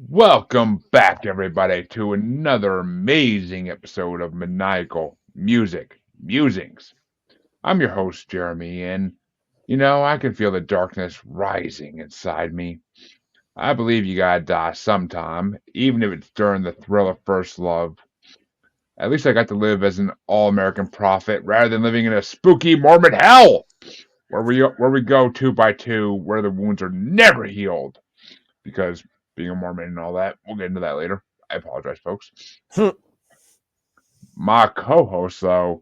Welcome back, everybody, to another amazing episode of Maniacal Music Musings. I'm your host, Jeremy, and I can feel the darkness rising inside me. I believe you gotta die sometime, even if it's during the thrill of first love. At least I got to live as an all-American prophet rather than living in a spooky Mormon hell where we go two by two, where the wounds are never healed. Because being a Mormon and all that, we'll get into that later. I apologize, folks. My co-host, though,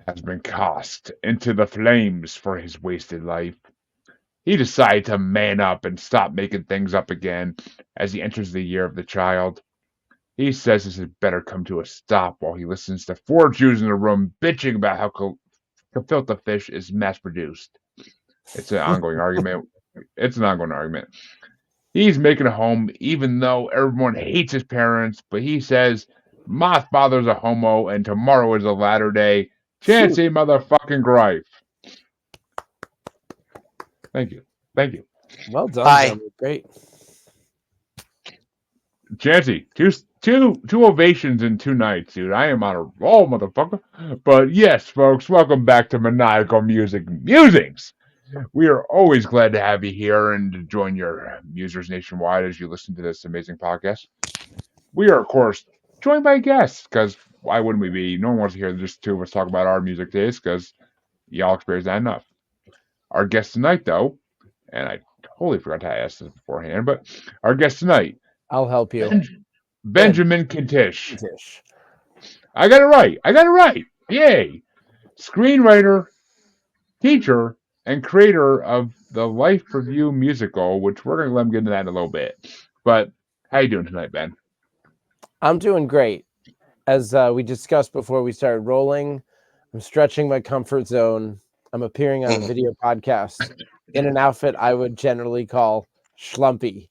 has been cast into the flames for his wasted life. He decided to man up and stop making things up again as he enters the year of the child. He says this had better come to a stop while he listens to four Jews in a room bitching about how gefilte fish is mass-produced. It's an ongoing argument. It's an ongoing argument. He's making a home even though everyone hates his parents, but he says, my father's a homo and tomorrow is a latter day. Chancy motherfucking Greif. Thank you. Thank you. Well done, Hi. Jeremy. Great. Chancy, two ovations in 2 nights, dude. I am on a roll, motherfucker. But yes, folks, welcome back to Maniacal Music Musings. We are always glad to have you here and to join your musers nationwide as you listen to this amazing podcast. We are, of course, joined by guests, because why wouldn't we be? No one wants to hear just two of us talk about our music taste, because y'all experience that enough. Our guest tonight, though, and I totally forgot to ask this beforehand, but our guest tonight, I'll help you. Benjamin Kintisch. Kintisch. I got it right. I got it right. Yay! Screenwriter, teacher, and creator of the Life Review musical, which we're going to let him get into that in a little bit. But how you doing tonight, Ben? I'm doing great. As we discussed before we started rolling, I'm stretching my comfort zone. I'm appearing on a video podcast in an outfit I would generally call schlumpy.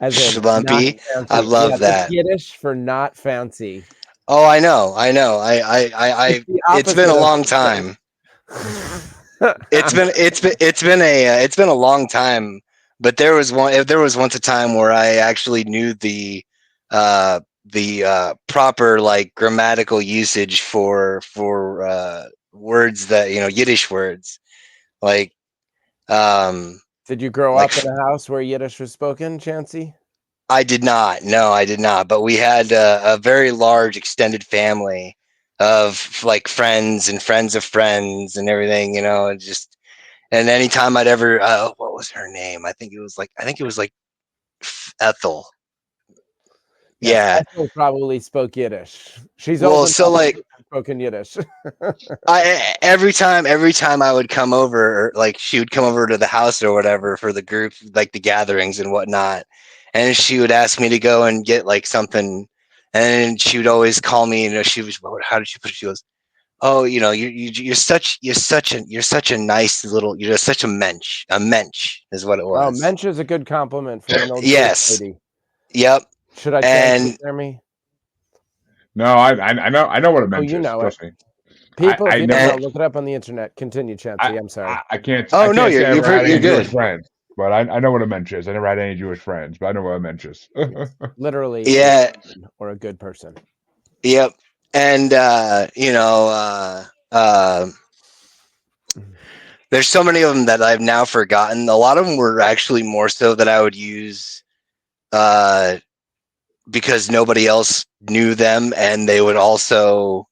As in Schlumpy? I love that. Yiddish for not fancy. Oh, I know. It's been a long time. It's been a long time. But there was once a time where I actually knew the proper like grammatical usage for words that Yiddish words like. Did you grow up in a house where Yiddish was spoken, Chancy? I did not. No, I did not. But we had a very large extended family of like friends and friends of friends and everything, and anytime I'd ever, what was her name? I think it was like Ethel. Yes, Yeah. Ethel probably spoke Yiddish. She's spoken Yiddish. Every time I would come over, or like she would come over to the house or whatever for the group, like the gatherings and whatnot, and she would ask me to go and get like something, and she would always call me. She was, how did she put it? She goes, "Oh, you're such a nice little, you're just such a mensch. A mensch is what it was." Oh, mensch is a good compliment for an old yes. lady. Yep. Should I translate, Jeremy? No, I know what a mensch is. Trust me. People, if you don't know, look it up on the internet. Continue, Chancy. I'm sorry. I can't. Oh, no, you're good. Jewish friends, but I know what a mensch is. I never had any Jewish friends, but I know what a mensch is. Literally, yeah, or a good person. Yep, and there's so many of them that I've now forgotten. A lot of them were actually more so that I would use because nobody else knew them, and they would also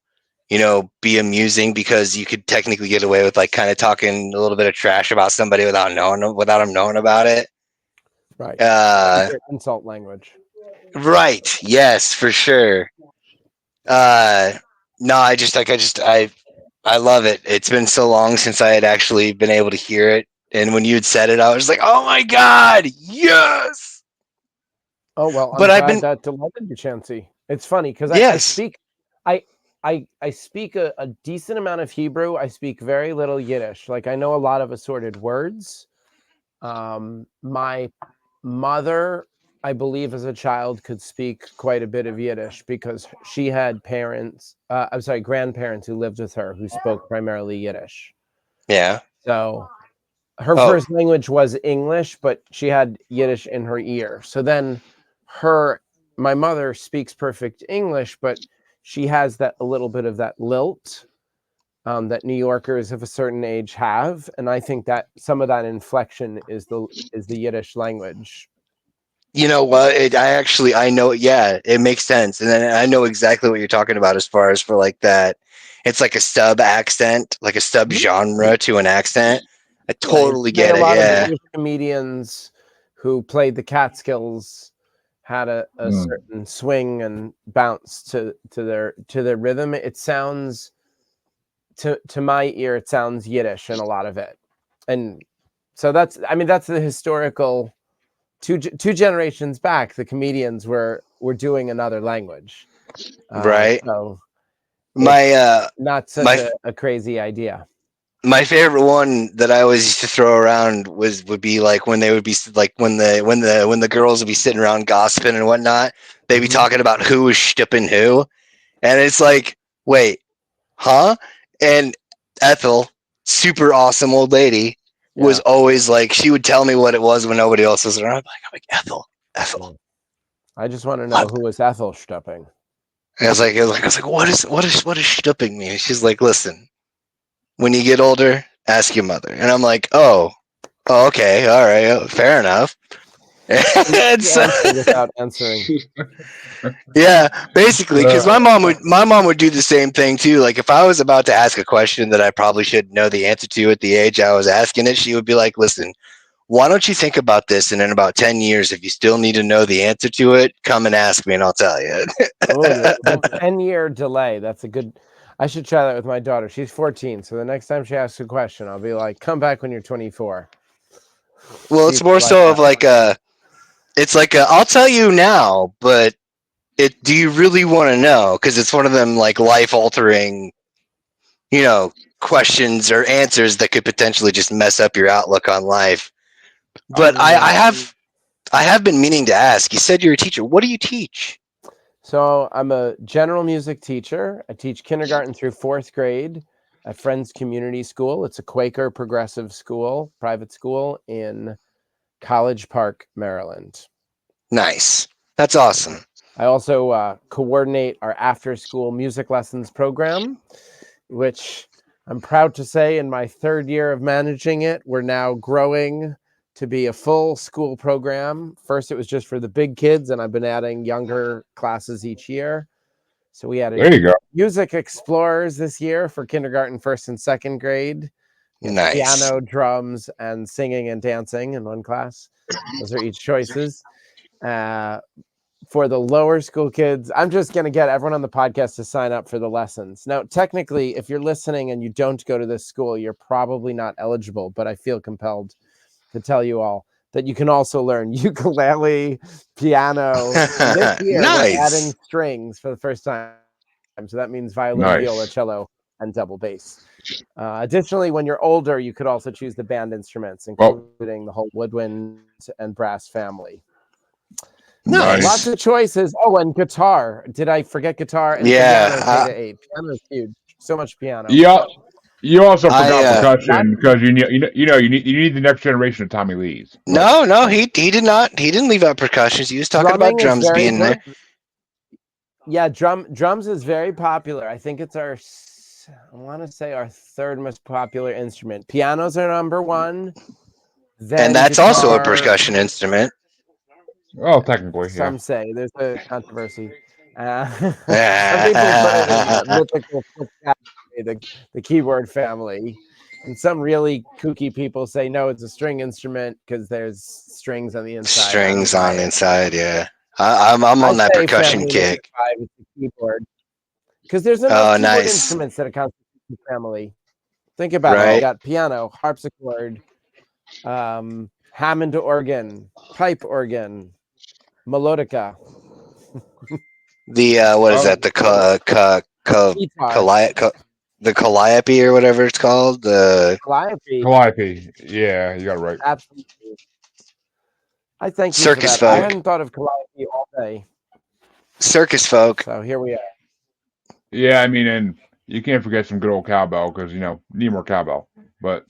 be amusing because you could technically get away with like kind of talking a little bit of trash about somebody without them knowing about it. Right. Insult language. Right. Yes, for sure. No, I love it. It's been so long since I had actually been able to hear it, and when you had said it, I was like, "Oh my god, yes!" Oh well, I've been that delighted you, Chancy. It's funny because I speak a decent amount of Hebrew. I speak very little Yiddish. Like I know a lot of assorted words. My mother, I believe, as a child, could speak quite a bit of Yiddish because she had grandparents who lived with her who spoke primarily Yiddish. Yeah. So her Oh. first language was English, but she had Yiddish in her ear. So then my mother speaks perfect English, but she has a little bit of that lilt that New Yorkers of a certain age have, and I think that some of that inflection is the Yiddish language. You know what? I know. Yeah, it makes sense, and then I know exactly what you're talking about as far as for like that. It's like a sub accent, like a sub genre to an accent. I totally get it. A lot Yeah. of British comedians who played the Catskills had a certain swing and bounce to their rhythm. It sounds to my ear, it sounds Yiddish in a lot of it, and so that's the historical two generations back. The comedians were doing another language, Right. So My not such a crazy idea. My favorite one that I always used to throw around would be like when they would be like when the girls would be sitting around gossiping and whatnot, they'd be talking about who was shipping who, and it's like, wait, huh? And Ethel, super awesome old lady, was always like, she would tell me what it was when nobody else was around. I'm like Ethel. I just want to know who was Ethel Stupping. I was like, what is Stupping mean? She's like, listen, when you get older, ask your mother. And I'm like, oh, okay, all right, fair enough. And so, without answering. Yeah, basically, because my mom would do the same thing too. Like if I was about to ask a question that I probably should know the answer to at the age I was asking it, she would be like, "Listen, why don't you think about this, and in about 10 years, if you still need to know the answer to it, come and ask me, and I'll tell you." The 10-year delay. That's a good. I should try that with my daughter. She's 14, so the next time she asks a question, I'll be like, "Come back when you're 24." Well, it's more so of like it's like I'll tell you now, but do you really want to know? Because it's one of them like life altering, questions or answers that could potentially just mess up your outlook on life. But I have been meaning to ask. You said you're a teacher. What do you teach? So I'm a general music teacher. I teach kindergarten through 4th grade at Friends Community School. It's a Quaker progressive school, private school in College Park, Maryland. Nice. That's awesome. I also coordinate our after-school music lessons program, which I'm proud to say in my 3rd year of managing it, we're now growing to be a full school program. First, it was just for the big kids, and I've been adding younger classes each year. So we added There you go. Music Explorers this year for kindergarten, 1st and 2nd grade. Nice. Piano, drums, and singing and dancing in one class. Those are each choices. For the lower school kids, I'm just going to get everyone on the podcast to sign up for the lessons. Now, technically, if you're listening and you don't go to this school, you're probably not eligible, but I feel compelled to tell you all that you can also learn ukulele, piano. This year, we're adding strings for the first time. So that means violin, viola, cello, and double bass. Additionally, when you're older, you could also choose the band instruments, including the whole woodwind and brass family. Nice. Lots of choices. Oh, and guitar. Did I forget guitar? And yeah. Piano K-8. Piano is huge. So much piano. Yeah. You also forgot percussion because you need the next generation of Tommy Lee's. No, he did not. He didn't leave out percussions. He was talking about drums being there. Yeah, drums is very popular. I think it's I want to say our 3rd most popular instrument. Pianos are number 1. Then and that's guitar, also a percussion instrument. Well, technically, some say there's a controversy. Some people put it in mythical the keyboard family, and some really kooky people say no, it's a string instrument because there's strings on the inside. Strings on the inside, yeah. I'm on that percussion kick. It's a keyboard because there's enough keyboard instruments that account for the family. Think about it. You got piano, harpsichord, Hammond organ, pipe organ, melodica. The what is that? The the calliope or whatever it's called. The calliope. Yeah, you got it right. Absolutely. I thank you circus for that. folk. I hadn't thought of calliope all day. Circus folk. So here we are. Yeah, I mean, and you can't forget some good old cowbell because need more cowbell. But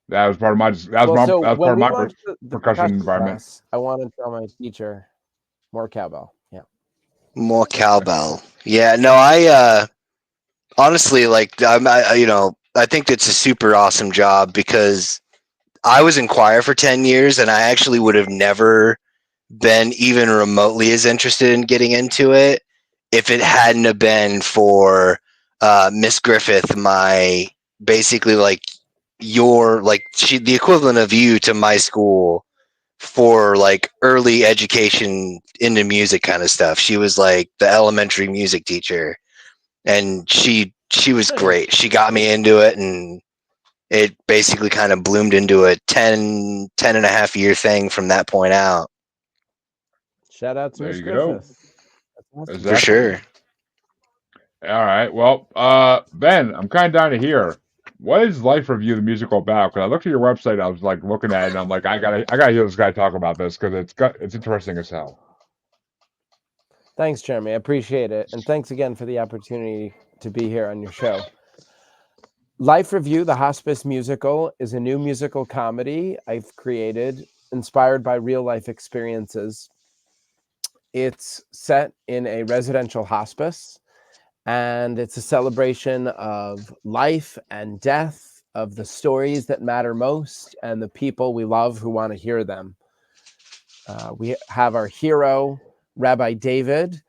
That was part of my that Well, was so that was when part of we my went to the percussion percussion environment. class, I wanted to tell my teacher more cowbell. Yeah. More cowbell. Yeah, no, honestly, like, I think it's a super awesome job because I was in choir for 10 years and I actually would have never been even remotely as interested in getting into it if it hadn't have been for Miss Griffith, my basically like she the equivalent of you to my school for like early education into music kind of stuff. She was like the elementary music teacher, and she was great. She got me into it, and it basically kind of bloomed into a 10 and a half year thing from that point out. Shout out to There Miss you go. Griffith. That's awesome. For Exactly. sure. All right. Well, Ben, I'm kind of down to hear. What is Life Review the musical about? Because I looked at your website, I was like looking at it, and I'm like, I gotta hear this guy talk about this because it's interesting as hell. Thanks, Jeremy. I appreciate it. And thanks again for the opportunity to be here on your show. Life Review, the hospice musical, is a new musical comedy I've created inspired by real life experiences. It's set in a residential hospice, and it's a celebration of life and death, of the stories that matter most, and the people we love who want to hear them. We have our hero, Rabbi David,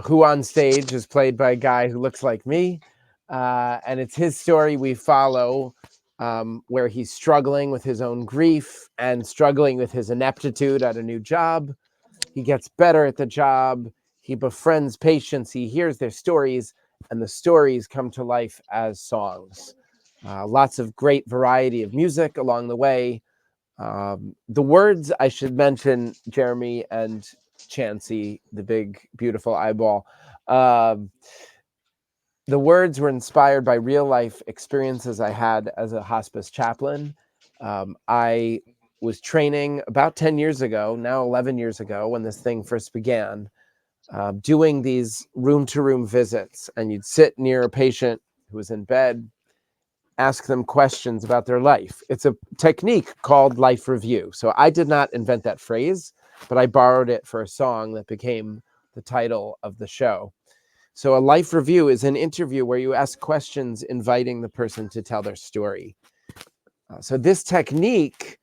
who on stage is played by a guy who looks like me. And it's his story we follow, where he's struggling with his own grief and struggling with his ineptitude at a new job. He gets better at the job. He befriends patients. He hears their stories, and the stories come to life as songs. Lots of great variety of music along the way. The words, I should mention, Jeremy and Chancy, the big, beautiful eyeball. The words were inspired by real life experiences I had as a hospice chaplain. I was training about 10 years ago, now 11 years ago, when this thing first began, doing these room to room visits. And you'd sit near a patient who was in bed, ask them questions about their life. It's a technique called life review. So I did not invent that phrase, but I borrowed it for a song that became the title of the show. So a life review is an interview where you ask questions inviting the person to tell their story. So this technique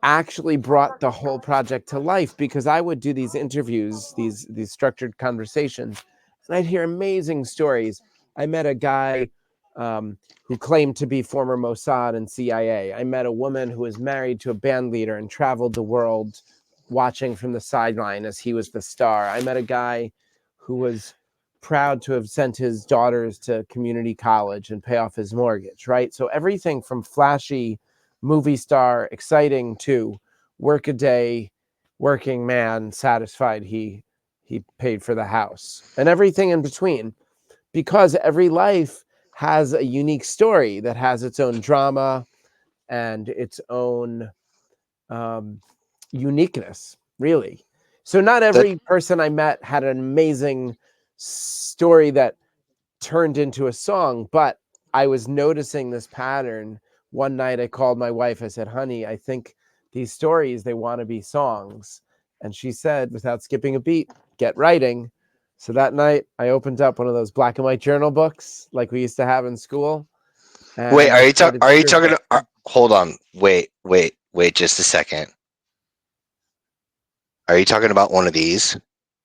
actually brought the whole project to life because I would do these interviews, these structured conversations, and I'd hear amazing stories. I met a guy who claimed to be former Mossad and CIA. I met a woman who was married to a band leader and traveled the world watching from the sideline as he was the star. I met a guy who was proud to have sent his daughters to community college and pay off his mortgage, right? So everything from flashy movie star, exciting, to work-a-day, working man, satisfied he paid for the house, and everything in between, because every life has a unique story that has its own drama and its own uniqueness, really. So not That every person I met had an amazing story that turned into a song, but I was noticing this pattern. One night I called my wife. I said, honey, I think these stories, they want to be songs. And she said, without skipping a beat, get writing. So that night I opened up one of those black and white journal books like we used to have in school. Wait, And I started are you scribbling. talking? Hold on. Wait, just a second. Are you talking about one of these?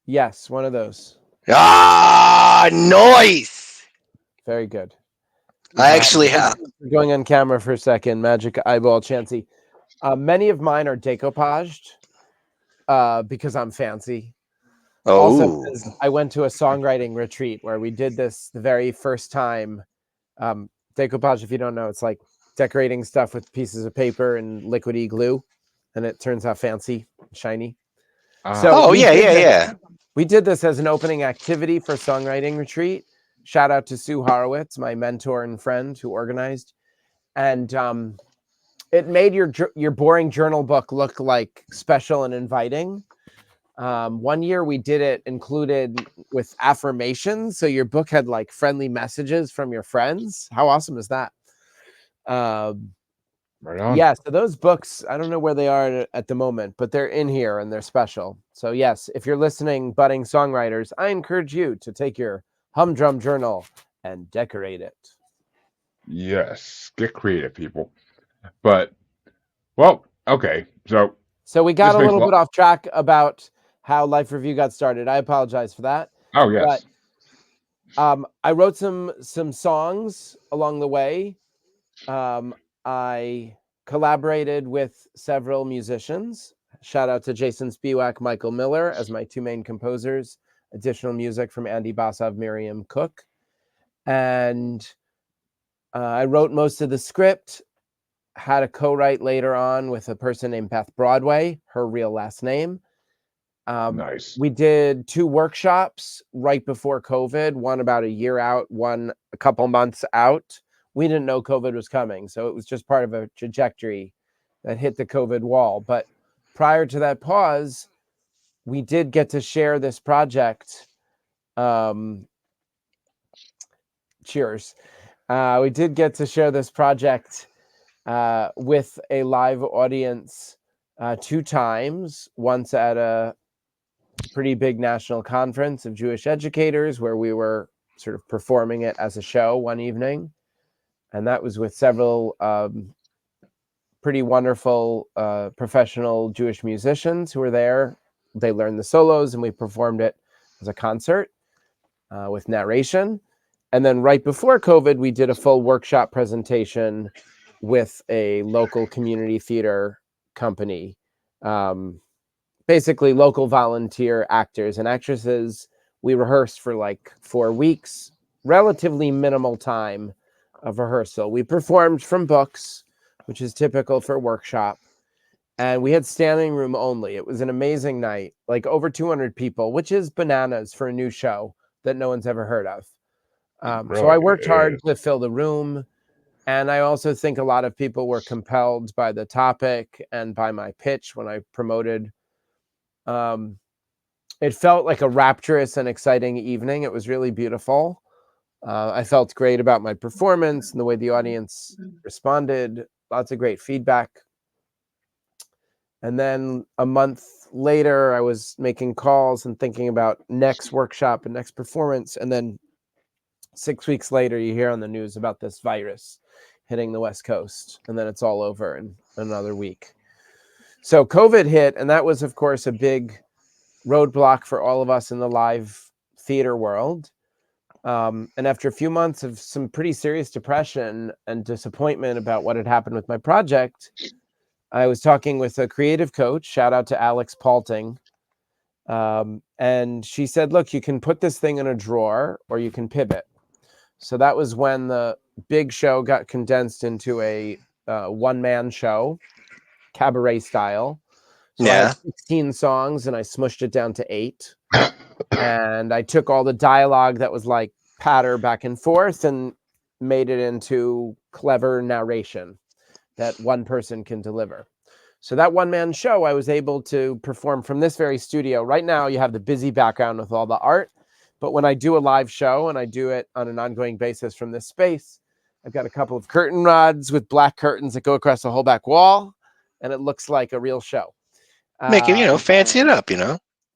Yes, one of those. Ah, nice. Very good. I actually have. Going on camera for a second, magic eyeball Chancy. Many of mine are decoupaged because I'm fancy. Also, Oh, I went to a songwriting retreat where we did this the very first time. Decoupage, if you don't know, it's like decorating stuff with pieces of paper and liquidy glue, and it turns out fancy, shiny. So oh yeah. we did this as an opening activity for songwriting retreat. Shout out to Sue Horowitz, my mentor and friend who organized. And it made your boring journal book look like special and inviting. One year we did it included with affirmations. So your book had like friendly messages from your friends. How awesome is that? Right on. Yeah, so those books, I don't know where they are at the moment, but they're in here and they're special. So yes, if you're listening, budding songwriters, I encourage you to take your humdrum journal and decorate it. Yes, get creative, people. But well, okay. So we got This a makes a little lot. bit off track about how Life Review got started. I apologize for that. Oh But yes, I wrote some songs along the way. I collaborated with several musicians. Shout out to Jason Spiewak, Michael Miller as my two main composers. Additional music from Andy Basov, Miriam Cook. And I wrote most of the script, had a co-write later on with a person named Beth Broadway, her real last name. nice. We did 2 workshops right before COVID, one about a year out, one a couple months out. We didn't know COVID was coming, so it was just part of a trajectory that hit the COVID wall. But prior to that pause, we did get to share this project. Cheers. We did get to share this project with a live audience 2 times, once at a pretty big national conference of Jewish educators where we were sort of performing it as a show one evening. And that was with several pretty wonderful professional Jewish musicians who were there. They learned the solos and we performed it as a concert with narration. And then right before COVID, we did a full workshop presentation with a local community theater company. Basically local volunteer actors and actresses. We rehearsed for like 4 weeks, relatively minimal time of rehearsal. We performed from books, which is typical for a workshop, and we had standing room only. It was an amazing night, like over 200 people, which is bananas for a new show that no one's ever heard of. So I Really, worked it hard is. to fill the room, and I also think a lot of people were compelled by the topic and by my pitch when I promoted. It felt like a rapturous and exciting evening. It was really beautiful. I felt great about my performance and the way the audience responded. Lots of great feedback. And then a month later, I was making calls and thinking about next workshop and next performance. And then 6 weeks later, you hear on the news about this virus hitting the West Coast. And then it's all over in another week. So COVID hit, and that was, of course, a big roadblock for all of us in the live theater world. And after a few months of some pretty serious depression and disappointment about what had happened with my project, I was talking with a creative coach, shout out to Alex Palting. And she said, look, you can put this thing in a drawer or you can pivot. So that was when the big show got condensed into a one-man show, cabaret style. So I had Yeah. 16 songs and I smushed it down to 8. And I took all the dialogue that was like patter back and forth and made it into clever narration that one person can deliver. So that one-man show, I was able to perform from this very studio. Right now, you have the busy background with all the art. But when I do a live show and I do it on an ongoing basis from this space, I've got a couple of curtain rods with black curtains that go across the whole back wall. And it looks like a real show. Make it, fancy it up,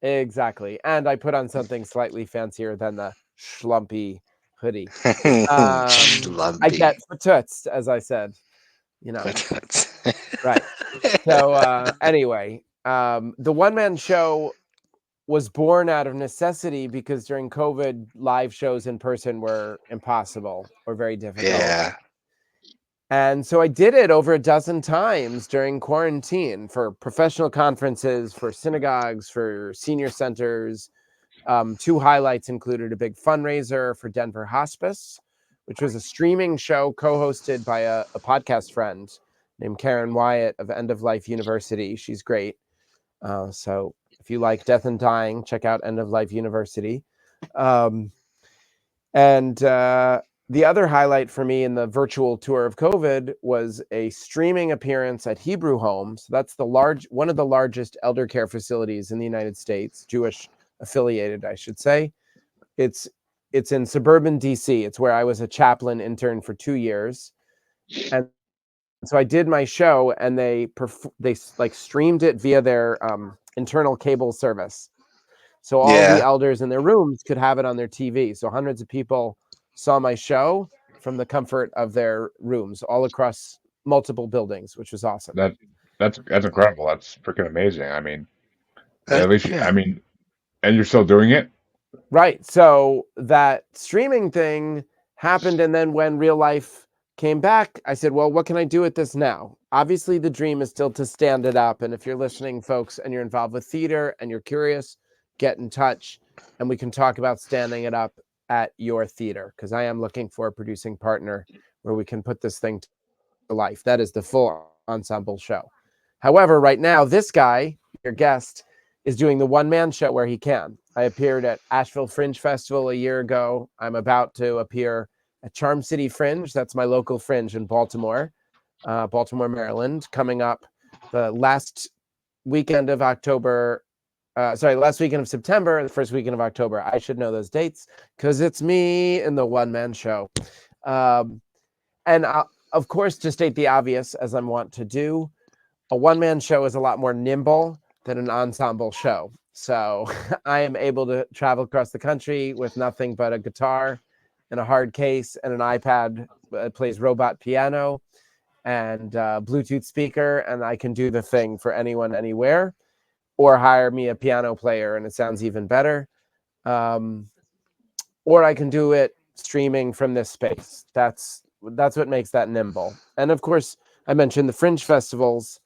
Exactly. And I put on something slightly fancier than the schlumpy hoodie. I Schlumpy. get fatoots, as I said, But that's right. So anyway, the one-man show was born out of necessity because during COVID, live shows in person were impossible or very difficult. yeah. And so I did it over a dozen times during quarantine for professional conferences, for synagogues, for senior centers. 2 highlights included a big fundraiser for Denver Hospice, which was a streaming show co-hosted by a podcast friend named Karen Wyatt of End of Life University. She's great. So if you like death and dying, check out End of Life University. The other highlight for me in the virtual tour of COVID was a streaming appearance at Hebrew Home. So that's one of the largest elder care facilities in the United States, Jewish affiliated, I should say. It's in suburban DC. It's where I was a chaplain intern for 2 years. And So I did my show, and they like streamed it via their internal cable service. So all the Yeah. elders in their rooms could have it on their TV. So hundreds of people saw my show from the comfort of their rooms all across multiple buildings, which was awesome. That's incredible. That's freaking amazing. I mean, at least Yeah. I mean, and you're still doing it? Right. So that streaming thing happened. And then when real life came back, I said, well, what can I do with this now? Obviously, the dream is still to stand it up. And if you're listening, folks, and you're involved with theater and you're curious, get in touch and we can talk about standing it up at your theater, because I am looking for a producing partner where we can put this thing to life. That is the full ensemble show. However, right now, this guy, your guest, is doing the one-man show where he can. I appeared at Asheville Fringe Festival a year ago. I'm about to appear at Charm City Fringe. That's my local fringe in Baltimore, Maryland, coming up the last weekend of October. Last weekend of September, the first weekend of October. I should know those dates because it's me in the one-man show. And of course, to state the obvious, as I'm wont to do, a one-man show is a lot more nimble than an ensemble show. So I am able to travel across the country with nothing but a guitar and a hard case and an iPad that plays robot piano and Bluetooth speaker, and I can do the thing for anyone, anywhere, or hire me a piano player, and it sounds even better. Or I can do it streaming from this space. That's what makes that nimble. And of course, I mentioned the Fringe festivals.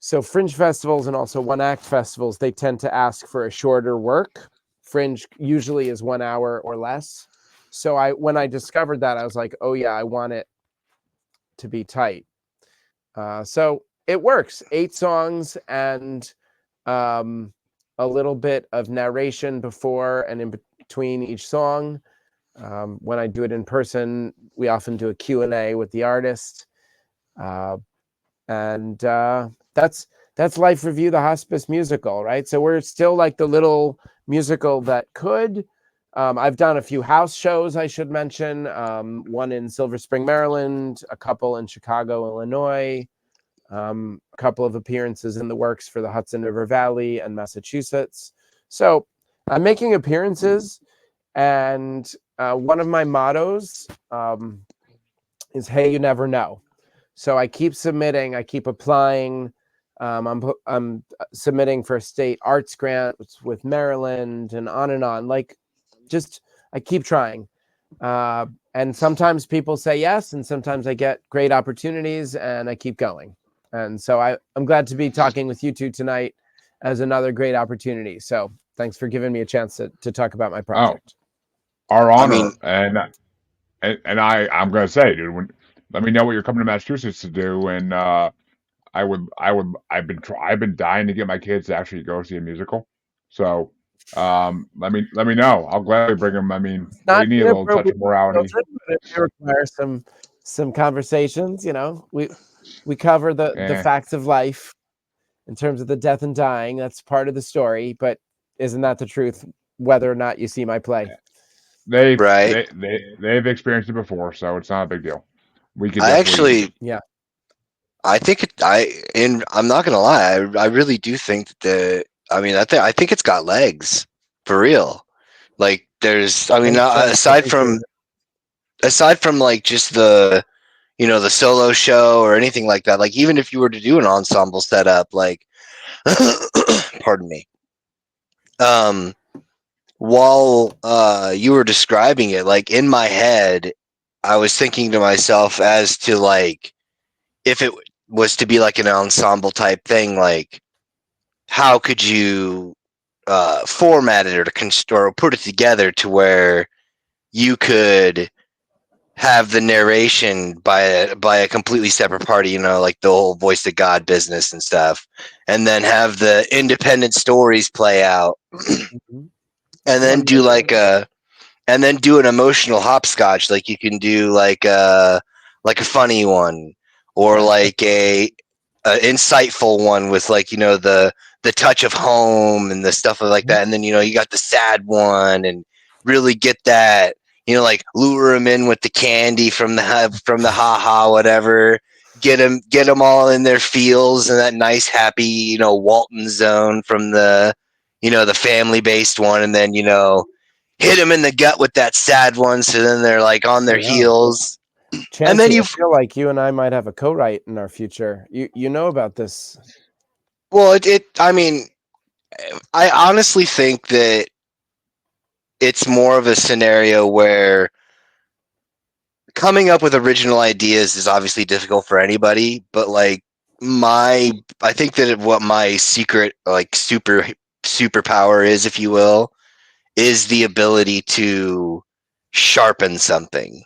So Fringe festivals and also one-act festivals, they tend to ask for a shorter work. Fringe usually is 1 hour or less. So when I discovered that, I was like, oh yeah, I want it to be tight. So it works. 8 songs and a little bit of narration before and in between each song. When I do it in person, we often do a Q&A with the artist. And that's Life Review, the hospice musical, right? So we're still like the little musical that could. I've done a few house shows, I should mention. One in Silver Spring, Maryland, a couple in Chicago, Illinois, a couple of appearances in the works for the Hudson River Valley and Massachusetts. So I'm making appearances, and one of my mottos is, hey, you never know. So I keep submitting, I keep applying. I'm submitting for a state arts grant with Maryland and on. Like, just I keep trying. And sometimes people say yes, and sometimes I get great opportunities, and I keep going. And so I'm glad to be talking with you two tonight as another great opportunity. So thanks for giving me a chance to talk about my project. Our I honor. mean, And I'm gonna say, dude, let me know what you're coming to Massachusetts to do, and I've been dying to get my kids to actually go see a musical. So let me know. I'll gladly bring them. I mean, they Not need a little touch inappropriate of morality. children, but it may require some conversations. You know, we cover the Eh, facts of life in terms of the death and dying. That's part of the story, but isn't that the truth? Whether or not you see my play. right. they've experienced it before, so it's not a big deal. We could I definitely. actually, Yeah. I think I'm not gonna lie. I really do think that I think it's got legs for real. Like, Thanks, Chancy. Appreciate it. aside from like just the solo show or anything like that. Like, even if you were to do an ensemble setup, like, pardon me. Um, while you were describing it, like in my head, I was thinking to myself as to like if it was to be like an ensemble type thing, like how could you format it or put it together to where you could have the narration by a completely separate party, like the whole voice of God business and stuff, and then have the independent stories play out, Mhm. and then do an emotional hopscotch, like you can do like a funny one, or like a insightful one with like the touch of home and the stuff like that, and then you got the sad one, and really get that, like lure them in with the candy from the ha ha whatever, get them all in their feels and that nice, happy, Walton zone from the, the family-based one, and then, hit them in the gut with that sad one, so then they're like on their heels. And then Chancy, I feel like you and I might have a co-write in our future. You know about this? Well, I mean, I honestly think that it's more of a scenario where coming up with original ideas is obviously difficult for anybody, but like I think that what my secret, like, superpower is, if you will, is the ability to sharpen something.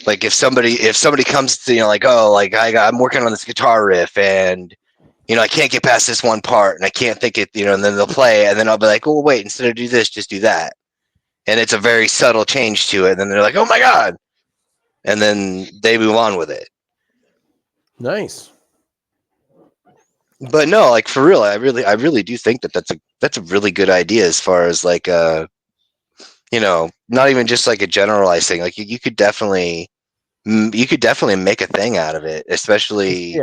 Like if somebody comes to, like, oh, like I'm working on this guitar riff and I can't get past this one part and I can't think it, and then they'll play and then I'll be like, oh wait, instead of do this, just do that. And it's a very subtle change to it. And then they're like, oh my God. And then they move on with it. Nice. But no, like, for real, I really do think that that's a really good idea, as far as like not even just like a generalized thing. Like you could definitely make a thing out of it, especially.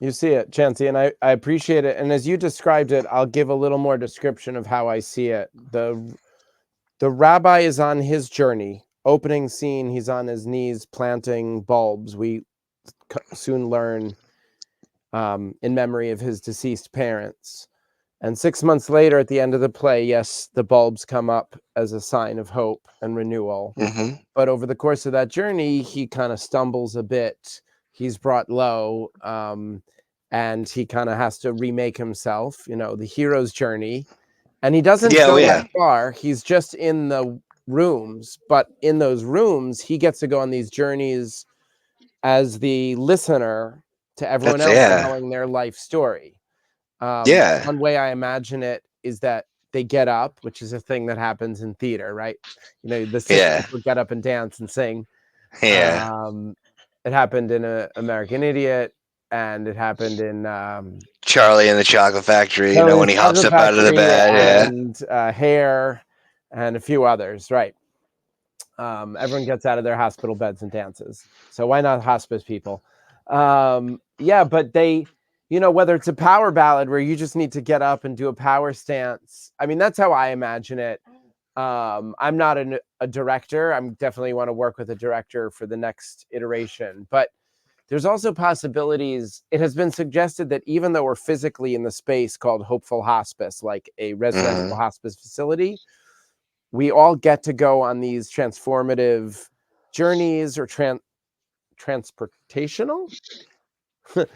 You see it, Chancy, and I appreciate it. And as you described it, I'll give a little more description of how I see it. The rabbi is on his journey. Opening scene, he's on his knees planting bulbs. We soon learn in memory of his deceased parents. And 6 months later, at the end of the play, yes, the bulbs come up as a sign of hope and renewal. Mm-hmm. But over the course of that journey, he kind of stumbles a bit. He's brought low, and he kind of has to remake himself, the hero's journey. And he doesn't go that far. He's just in the rooms, but in those rooms, he gets to go on these journeys as the listener to everyone else telling their life story. One way I imagine it is that they get up, which is a thing that happens in theater, right? The sisters would get up and dance and sing. It happened in American Idiot, and it happened in Charlie and the Chocolate Factory, when he hops up out of the bed, and Hair, and a few others, right? Everyone gets out of their hospital beds and dances. So why not hospice people? But they, whether it's a power ballad where you just need to get up and do a power stance. I mean, that's how I imagine it. I'm not a director. I'm definitely want to work with a director for the next iteration, but there's also possibilities. It has been suggested that even though we're physically in the space called Hopeful Hospice, like a residential hospice facility, we all get to go on these transformative journeys or transportational.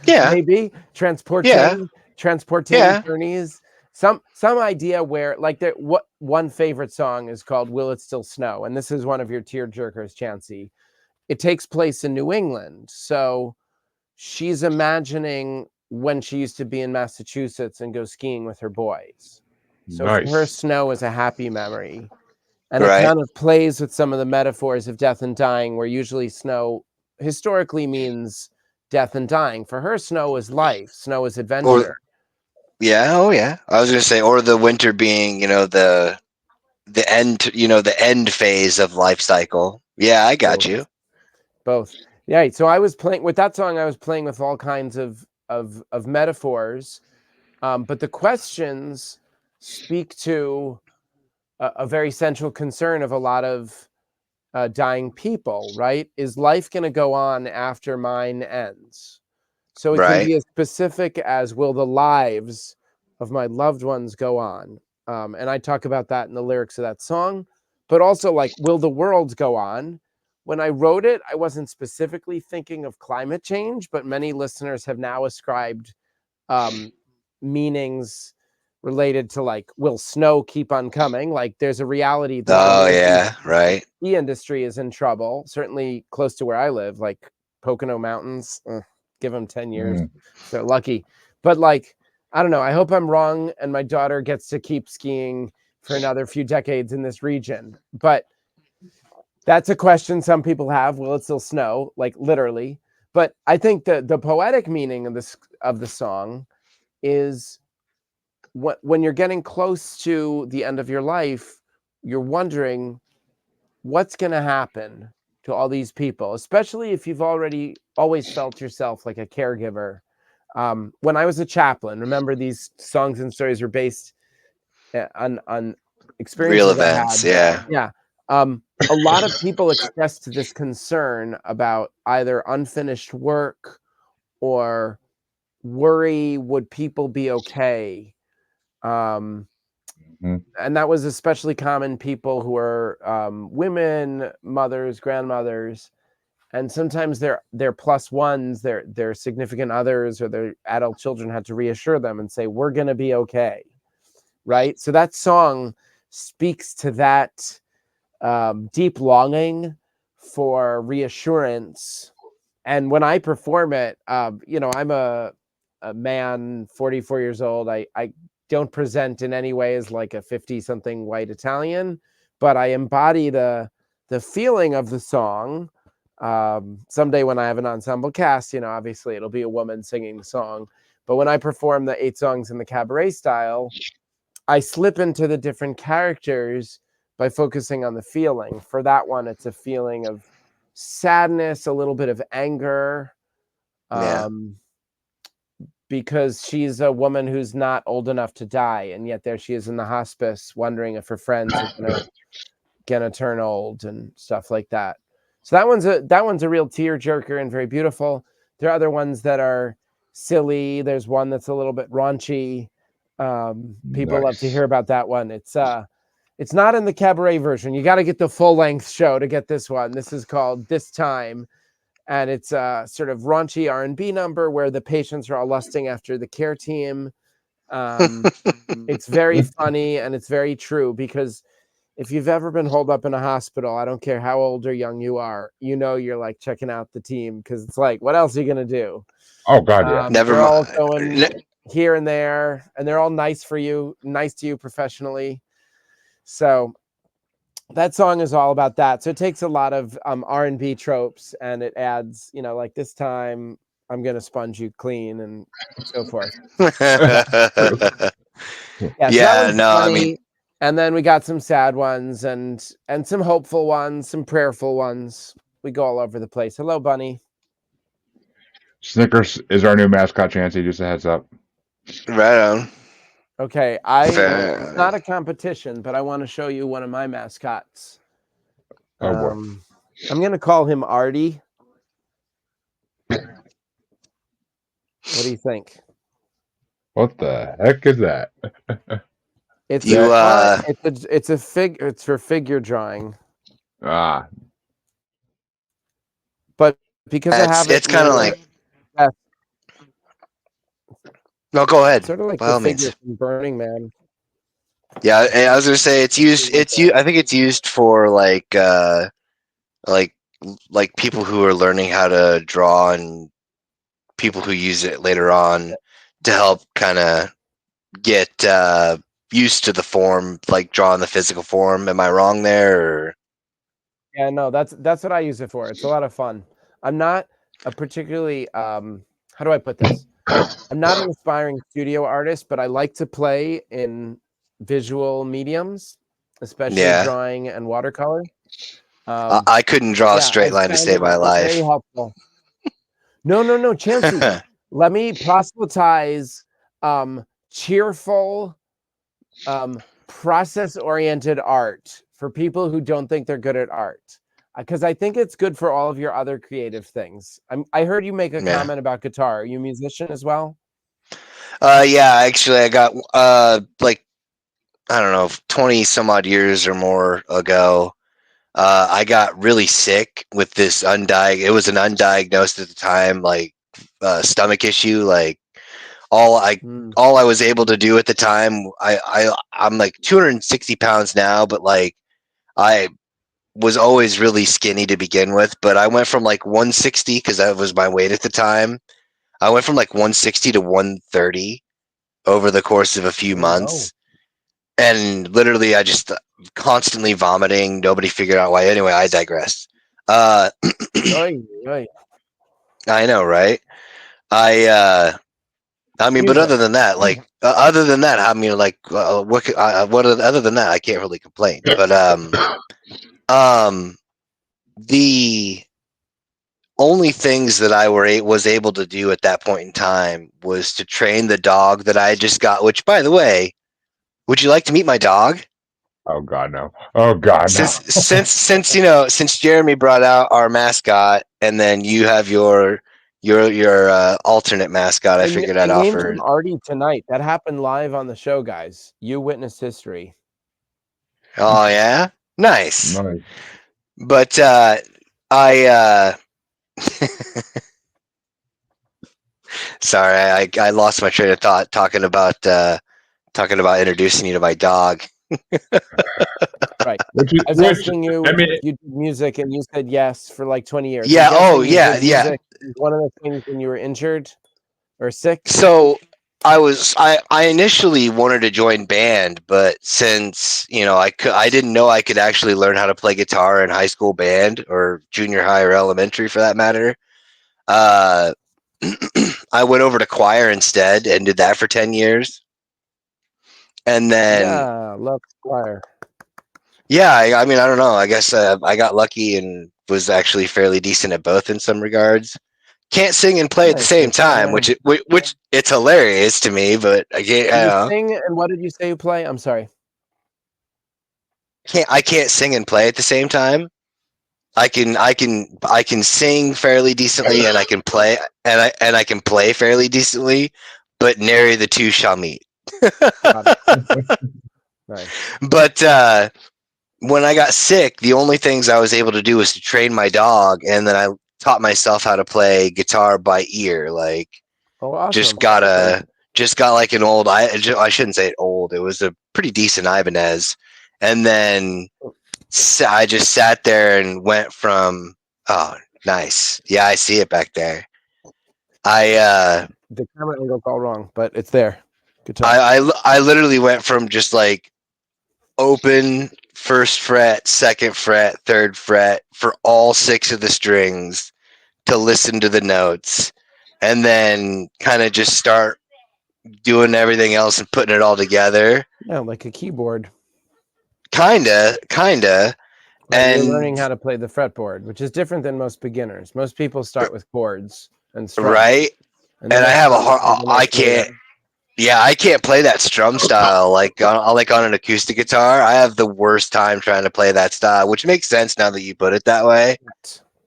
Maybe transporting journeys. Some idea where, like, what one favorite song is called "Will It Still Snow," and this is one of your tear jerkers, Chancy. It takes place in New England, so she's imagining when she used to be in Massachusetts and go skiing with her boys. So for her, snow is a happy memory. And it kind of plays with some of the metaphors of death and dying, where usually snow historically means death and dying. For her, snow is life. Snow is adventure. I was going to say, or the winter being, the end, the end phase of life cycle. Yeah, I got you. Both. Yeah. So I was playing with that song. I was playing with all kinds of metaphors, but the questions speak to a very central concern of a lot of dying people, right? Is life going to go on after mine ends? So it can be as specific as, will the lives of my loved ones go on? And I talk about that in the lyrics of that song, but also, like, will the world go on? When I wrote it, I wasn't specifically thinking of climate change, but many listeners have now ascribed meanings related to, like, will snow keep on coming? Like, there's a reality that the industry is in trouble, certainly close to where I live, like Pocono Mountains. Give them 10 years. They're lucky. But, like, I don't know. I hope I'm wrong and my daughter gets to keep skiing for another few decades in this region. But that's a question some people have. Will it still snow? Like, literally. But I think the poetic meaning of the song is, when you're getting close to the end of your life, you're wondering what's going to happen. to all these people, especially if you've always felt yourself like a caregiver. When I was a chaplain, remember these songs and stories were based on experiences Real I events, had. yeah. Yeah. A lot of people expressed this concern about either unfinished work or worry, would people be okay? And that was especially common people who are women, mothers, grandmothers, and sometimes their plus ones, their significant others or their adult children had to reassure them and say, we're going to be okay. Right. So that song speaks to that deep longing for reassurance. And when I perform it, you know, I'm a man, 44 years old. I don't present in any way as like a 50-something white Italian, but I embody the feeling of the song. Someday when I have an ensemble cast, you know, obviously it'll be a woman singing the song. But when I perform the 8 songs in the cabaret style, I slip into the different characters by focusing on the feeling. For that one, it's a feeling of sadness, a little bit of anger, Yeah. because she's a woman who's not old enough to die, and yet there she is in the hospice, wondering if her friends are gonna turn old and stuff like that. So that one's a real tearjerker and very beautiful. There are other ones that are silly. There's one that's a little bit raunchy. People love to hear about that one. It's not in the cabaret version. You got to get the full length show to get this one. This is called This Time, and it's a sort of raunchy R&B number where the patients are all lusting after the care team. It's very funny and it's very true, because if you've ever been holed up in a hospital, I don't care how old or young you are, you know, you're like checking out the team, because it's like, what else are you gonna do? Oh God, yeah. Never They're all mind. going here and there, and they're all nice to you professionally. So that song is all about that. So it takes a lot of R&B tropes, and it adds, you know, like, this time I'm gonna sponge you clean and so forth. Yeah, so that one's no, funny. I mean, And then we got some sad ones and some hopeful ones, some prayerful ones. We go all over the place. Hello, Bunny. Snickers is our new mascot, Chancy. Just a heads up. right on. Okay, it's not a competition, but I want to show you one of my mascots. Oh boy. I'm gonna call him Artie. What do you think? What the heck is that? It's You, it's a figure. It's for figure drawing. Ah, But because I have it's kind of like. No, go ahead. Sort of like By the all figure means. from Burning Man. Yeah, and I was gonna say it's used. I think it's used for like people who are learning how to draw and people who use it later on to help kind of get used to the form, like drawing the physical form. Am I wrong there? Or? Yeah, no, that's what I use it for. It's a lot of fun. I'm not a particularly how do I put this? I'm not an aspiring studio artist, but I like to play in visual mediums, especially Yeah. drawing and watercolor. I couldn't draw a straight line to save my life. Very helpful. No, Chancy. Let me proselytize cheerful, process-oriented art for people who don't think they're good at art, because I think it's good for all of your other creative things. I heard you make a comment about guitar. Are you a musician as well? Yeah, actually, I got like, I don't know, 20 some odd years or more ago. I got really sick with this it was an undiagnosed at the time, like stomach issue. Like all I was able to do at the time, I'm like 260 pounds now, but like I was always really skinny to begin with. But I went from like 160, because that was my weight at the time. I went from like 160 to 130 over the course of a few months. And literally, I just constantly vomiting. Nobody figured out why. Anyway, I digress. I know, right? I mean, but other than that, like, I mean, like, other than that, I can't really complain. But, the only things that I was able to do at that point in time was to train the dog that I just got. Which, by the way, would you like to meet my dog? Oh God, no! Oh God, no! Since Jeremy brought out our mascot, and then you have your alternate mascot, I figured I'd I named offer. him Artie tonight. That happened live on the show, guys. You witnessed history. Oh yeah, nice. Nice. But I sorry, I lost my train of thought talking about introducing you to my dog. Right. Which, I was asking you I mean, if you did music, and you said yes for like 20 years. Yeah. I'm Oh guessing you yeah. did Yeah. music. One of the things when you were injured or sick. So I initially wanted to join band, but since I didn't know I could actually learn how to play guitar in high school band or junior high or elementary for that matter. I went over to choir instead and did that for 10 years. And then Yeah, love choir. yeah, I mean I don't know. I guess I got lucky and was actually fairly decent at both in some regards. Can't sing and play at the Nice. same That's not time, bad. which it's hilarious to me, but I can't. I You don't know. sing, and what did you say you play? I'm sorry. I can't sing and play at the same time. I can sing fairly decently and I can play and I can play fairly decently, but nary the two shall meet. Nice. But when I got sick, the only things I was able to do was to train my dog, and then I taught myself how to play guitar by ear. Like Oh, awesome. just got like an old. I shouldn't say it old. It was a pretty decent Ibanez, and then I just sat there and went from. Oh, nice. Yeah, I see it back there. The camera angle's all wrong, but it's there. Guitar. I literally went from just like open first fret, second fret, third fret for all 6 of the strings to listen to the notes, and then kind of just start doing everything else and putting it all together. Yeah, like a keyboard. Kinda. Right, And you're learning how to play the fretboard, which is different than most beginners. Most people start with chords and strums. right. And I have a hard. I can't. Yeah, I can't play that strum style like on an acoustic guitar. I have the worst time trying to play that style, which makes sense now that you put it that way.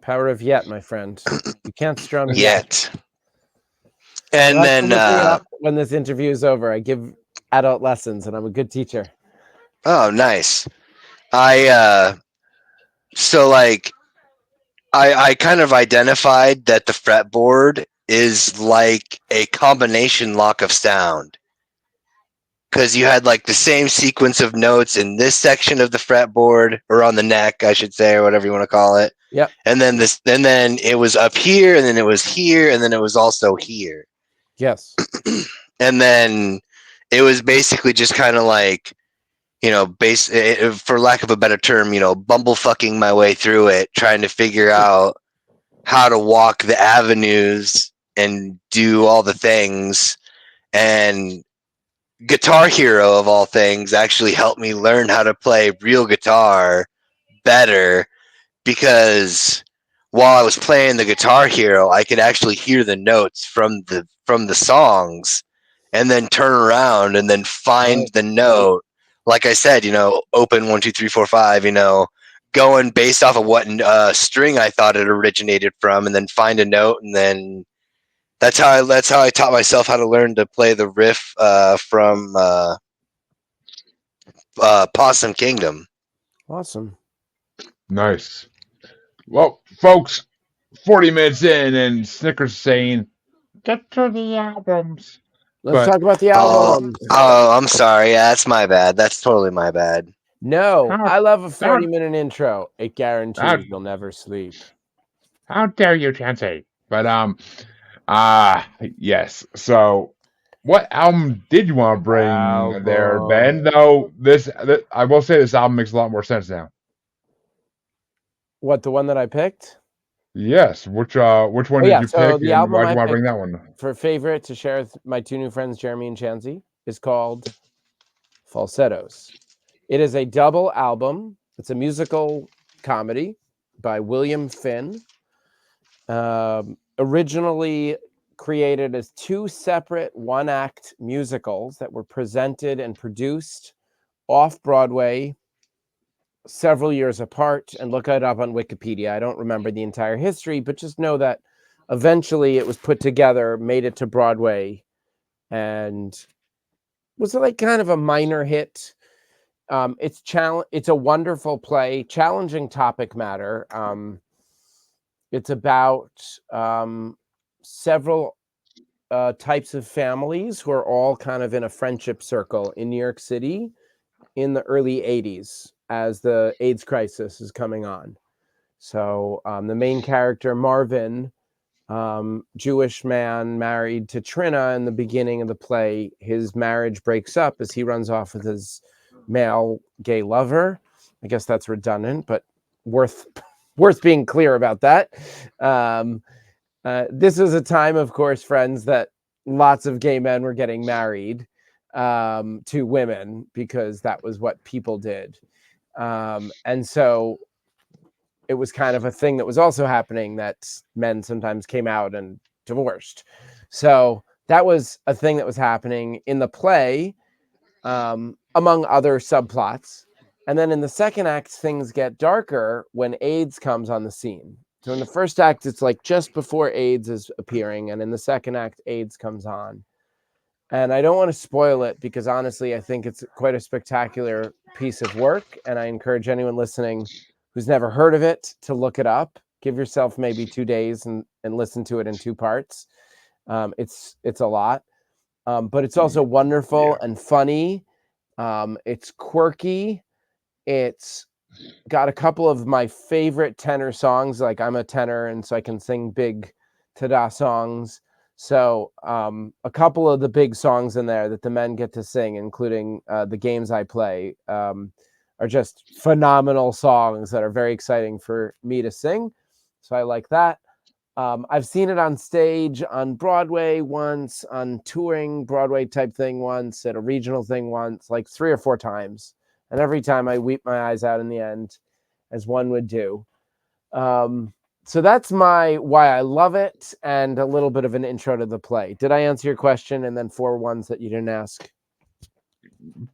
Power of yet, my friend. You can't strum Yet. And then when this interview is over, I give adult lessons, and I'm a good teacher. Oh, nice. So like I kind of identified that the fretboard is like a combination lock of sound, because you had like the same sequence of notes in this section of the fretboard, or on the neck, I should say, or whatever you want to call it. Yep. And then it was up here, and then it was here, and then it was also here. Yes. And then it was basically just kind of like, for lack of a better term, bumblefucking my way through it, trying to figure out how to walk the avenues and do all the things. And Guitar Hero, of all things, actually helped me learn how to play real guitar better, because while I was playing the Guitar Hero, I could actually hear the notes from the songs, and then turn around and then find the note. Like I said, open 1, 2, 3, 4, 5. Going based off of what string I thought it originated from, and then find a note, and then that's how I taught myself how to learn to play the riff from Possum Kingdom. Awesome. Nice. Well, folks, 40 minutes in, and Snickers saying, "Get to the albums." Let's talk about the album. Oh, I'm sorry. Yeah, that's my bad. That's totally my bad. No, I love a 40-minute intro. It guarantees you'll never sleep. How dare you, Chancy? But yes. So, what album did you want to bring there, Ben? Though I will say this album makes a lot more sense now. What, the one that I picked? Yes. Which one did you pick, the and album why did you I want to bring that one? For favorite to share with my 2 new friends, Jeremy and Chancy, is called Falsettos. It is a double album. It's a musical comedy. by William Finn. Originally created as two separate one-act musicals that were presented and produced off Broadway several years apart. And look it up on Wikipedia. I don't remember the entire history, but just know that eventually it was put together, made it to Broadway, and was like kind of a minor hit. It's a wonderful play, challenging topic matter. It's about several types of families who are all kind of in a friendship circle in New York City in the early 80s as the AIDS crisis is coming on. So the main character, Marvin, Jewish man married to Trina in the beginning of the play, his marriage breaks up as he runs off with his male gay lover. I guess that's redundant, but worth being clear about that. This was a time, of course, friends, that lots of gay men were getting married to women because that was what people did. And so it was kind of a thing that was also happening, that men sometimes came out and divorced. So that was a thing that was happening in the play, among other subplots. And then in the second act, things get darker when AIDS comes on the scene. So in the first act, it's like just before AIDS is appearing. And in the second act, AIDS comes on. And I don't want to spoil it because honestly, I think it's quite a spectacular piece of work. And I encourage anyone listening who's never heard of it to look it up. Give yourself maybe 2 days and listen to it in 2 parts. It's a lot, but it's also wonderful and funny. It's quirky. It's got a couple of my favorite tenor songs. Like, I'm a tenor, and so I can sing big ta-da songs. So a couple of the big songs in there that the men get to sing, including The Games I Play, are just phenomenal songs that are very exciting for me to sing. So I like that. I've seen it on stage on Broadway once, on touring Broadway type thing once, at a regional thing once, like 3 or 4 times. And every time I weep my eyes out in the end, as one would do. So that's why I love it, and a little bit of an intro to the play. Did I answer your question? And then 4 ones that you didn't ask?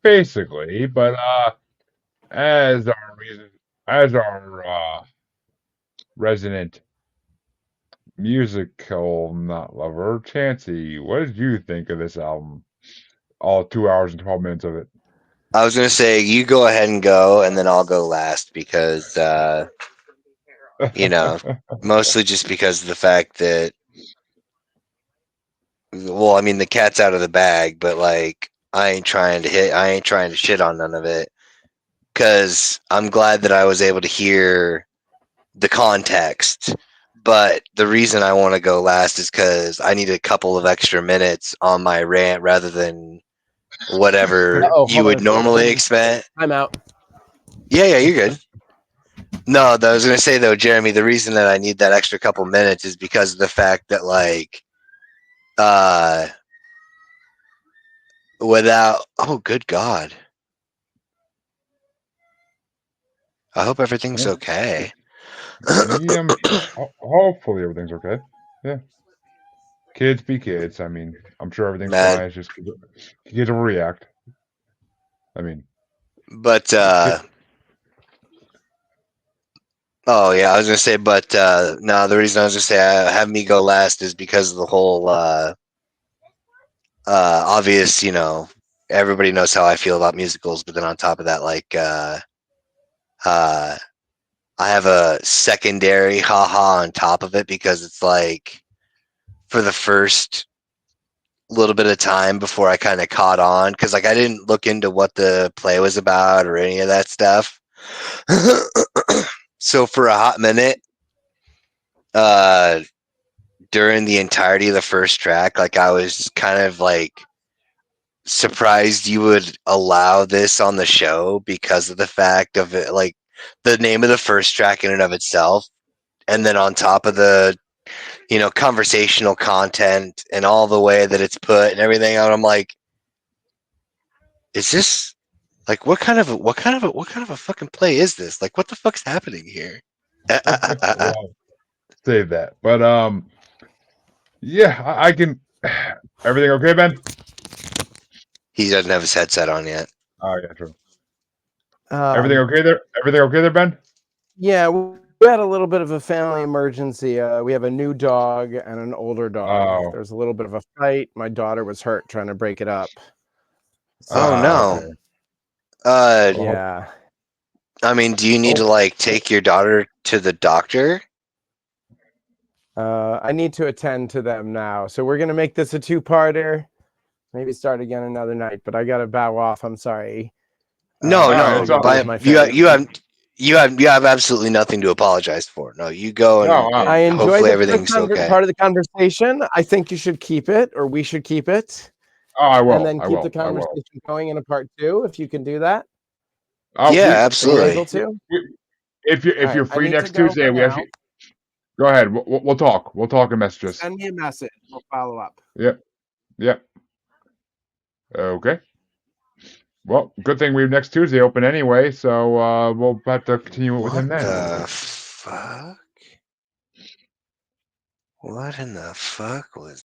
Basically, but as our resident musical not lover, Chancy, what did you think of this album? All 2 hours and 12 minutes of it. I was gonna say you go ahead and go, and then I'll go last because mostly just because of the fact that, well, I mean, the cat's out of the bag, but like I ain't trying to shit on none of it, because I'm glad that I was able to hear the context. But the reason I want to go last is because I need a couple of extra minutes on my rant rather than whatever you would normally expect. I'm out. Yeah, you're good. No, I was going to say, though, Jeremy, the reason that I need that extra couple minutes is because of the fact that, like, oh, good God. I hope everything's okay. Yeah, hopefully everything's okay. Yeah. Kids be kids. I mean, I'm sure everything's Man. fine. It's just kids will react. I mean, but oh yeah, I was gonna say, but no, the reason I was gonna say have me go last is because of the whole obvious, everybody knows how I feel about musicals, but then on top of that, like I have a secondary haha on top of it, because it's like, for the first little bit of time before I kind of caught on, because like I didn't look into what the play was about or any of that stuff. So for a hot minute, during the entirety of the first track, like I was kind of like surprised you would allow this on the show, because of the fact of it, like the name of the first track in and of itself, and then on top of the conversational content and all the way that it's put and everything. And I'm like, is this like what kind of a fucking play is this? Like, what the fuck's happening here? Well, save that. But yeah, I can. Everything okay, Ben? He doesn't have his headset on yet. Oh yeah, true. Everything Um, okay there? Everything okay there, Ben? yeah, we had a little bit of a family emergency. We have a new dog and an older dog. Oh, There's a little bit of a fight. My daughter was hurt trying to break it up. Oh no. okay. Uh, Well, Yeah. I mean, do you need to oh, like take your daughter to the doctor? I need to attend to them now. So we're gonna make this a two-parter. Maybe start again another night, but I gotta bow off. I'm sorry. No, I no, gotta it's no. go all. be with But my you family. you have absolutely nothing to apologize for. No, you go No, I and enjoyed hopefully the everything's okay. part of the conversation. I think you should keep it, or we should keep it, oh, I and will. then I keep the will. I will. conversation going in a part two, if you can do that. Oh, Yeah, Are you able absolutely. to? if All you're right. I free need to next go Tuesday, for we now. actually go ahead. We'll talk. We'll talk in messages. Send me a message. We'll follow up. Yep. Yep. Okay. Well, good thing we have next Tuesday open anyway, so we'll have to continue it with him What then. the fuck? What in the fuck was